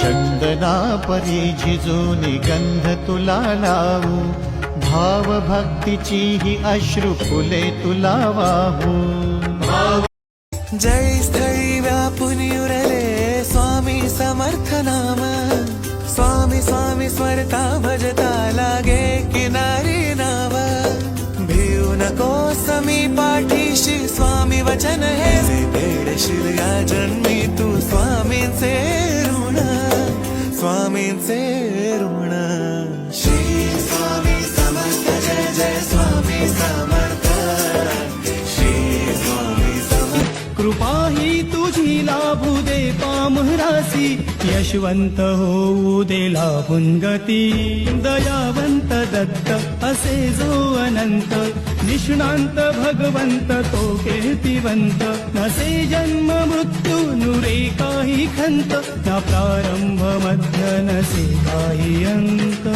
चंदना परी झिजूनी गंध तुला लावू, भाव भक्तीची ही अश्रु फुले तुला वाहू. जय स्थळी व्यापून उरले स्वामी समर्थ नाम, स्वामी स्वामी स्मरता भजता लागे किनारी नाव. भिऊ नको समी पाठीशी स्वामी वचन हे, देशील या जन्मी तू स्वामींचे ऋण, स्वामींचे ऋण. श्री स्वामी समर्थ जय जय स्वामी समर्थ, श्री स्वामी समर्थ. कृपा ही तुझी लाभू दे पामरासी, यशवंत होऊ दे लाभून गती. दयावंत दत्त असे जो अनंत, निष्णांत भगवंत तो कीर्तिवंत. नसे जन्म मृत्यू नुरे काही खंत, ना प्रारंभ मध्य नसे काही अंत.